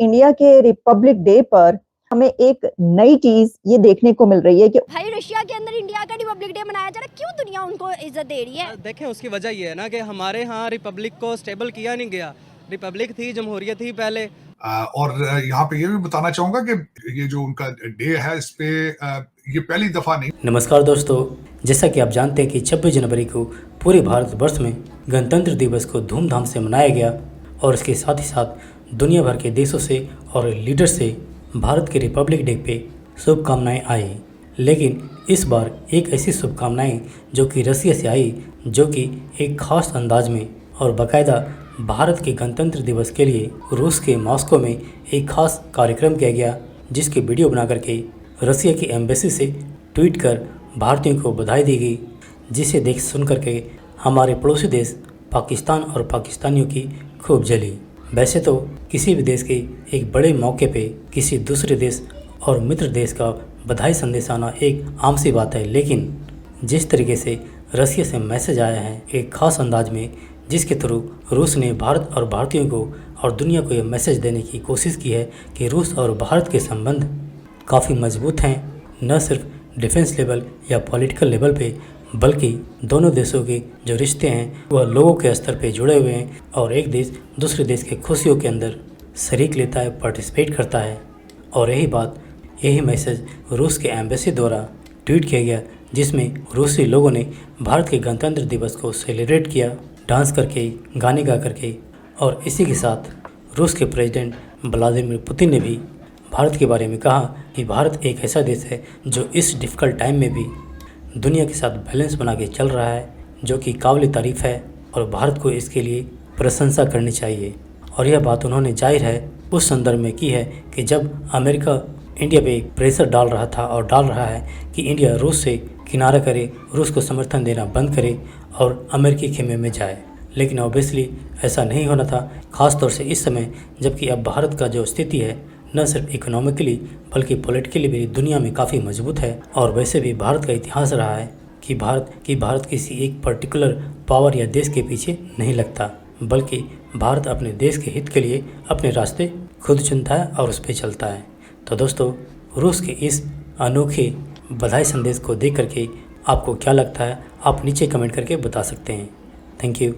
India के Republic day पर हमें एक नई चीज ये देखने को मिल रही है कि भाई रशिया के अंदर इंडिया का रिपब्लिक डे मनाया जा रहा है, क्यों दुनिया उनको इज्जत दे रही है? देखें, उसकी वजह ये है ना कि हमारे यहाँ रिपब्लिक को स्टेबल किया नहीं गया। रिपब्लिक थी, जमहूरियत थी पहले। और यहाँ पे ये भी बताना चाहूंगा कि ये जो उनका डे है इस पे ये पहली दफा नहीं। नमस्कार दोस्तों, जैसा कि आप जानते हैं कि 26 जनवरी को पूरे भारतवर्ष में गणतंत्र दिवस को धूमधाम से मनाया गया और इसके साथ ही साथ दुनिया भर के देशों से और लीडर से भारत के रिपब्लिक डे पे शुभकामनाएं आई। लेकिन इस बार एक ऐसी शुभकामनाएं जो कि रसिया से आई, जो कि एक खास अंदाज में और बाकायदा भारत के गणतंत्र दिवस के लिए रूस के मॉस्को में एक खास कार्यक्रम किया गया, जिसकी वीडियो बना करके रसिया की एम्बेसी से ट्वीट कर भारतीयों को बधाई दी गई, जिसे देख सुन करके हमारे पड़ोसी देश पाकिस्तान और पाकिस्तानियों की खूब जली। वैसे तो किसी भी देश के एक बड़े मौके पे किसी दूसरे देश और मित्र देश का बधाई संदेश आना एक आम सी बात है, लेकिन जिस तरीके से रसिया से मैसेज आया है एक खास अंदाज में, जिसके थ्रू रूस ने भारत और भारतीयों को और दुनिया को यह मैसेज देने की कोशिश की है कि रूस और भारत के संबंध काफ़ी मजबूत हैं, न सिर्फ डिफेंस लेवल या पॉलिटिकल लेवल पे, बल्कि दोनों देशों के जो रिश्ते हैं वह लोगों के स्तर पे जुड़े हुए हैं और एक देश दूसरे देश के खुशियों के अंदर शरीक लेता है, पार्टिसिपेट करता है। और यही मैसेज रूस के एम्बेसी द्वारा ट्वीट किया गया, जिसमें रूसी लोगों ने भारत के गणतंत्र दिवस को सेलिब्रेट किया, डांस करके, गाने गा करके। और इसी के साथ रूस के प्रेसिडेंट व्लादिमीर पुतिन ने भी भारत के बारे में कहा कि भारत एक ऐसा देश है जो इस डिफ़िकल्ट टाइम में भी दुनिया के साथ बैलेंस बना के चल रहा है, जो कि काबिल तारीफ़ है और भारत को इसके लिए प्रशंसा करनी चाहिए। और यह बात उन्होंने जाहिर है उस संदर्भ में की है कि जब अमेरिका इंडिया पे प्रेशर डाल रहा था और डाल रहा है कि इंडिया रूस से किनारा करे, रूस को समर्थन देना बंद करे और अमेरिकी खेमे में जाए। लेकिन ऑब्वियसली ऐसा नहीं होना था, ख़ास तौर से इस समय जबकि अब भारत का जो स्थिति है न सिर्फ इकोनॉमिकली बल्कि पॉलिटिकली भी दुनिया में काफ़ी मजबूत है। और वैसे भी भारत का इतिहास रहा है कि भारत किसी एक पर्टिकुलर पावर या देश के पीछे नहीं लगता, बल्कि भारत अपने देश के हित के लिए अपने रास्ते खुद चुनता है और उस पर चलता है। तो दोस्तों, रूस के इस अनोखे बधाई संदेश को देख करके आपको क्या लगता है, आप नीचे कमेंट करके बता सकते हैं। Thank you.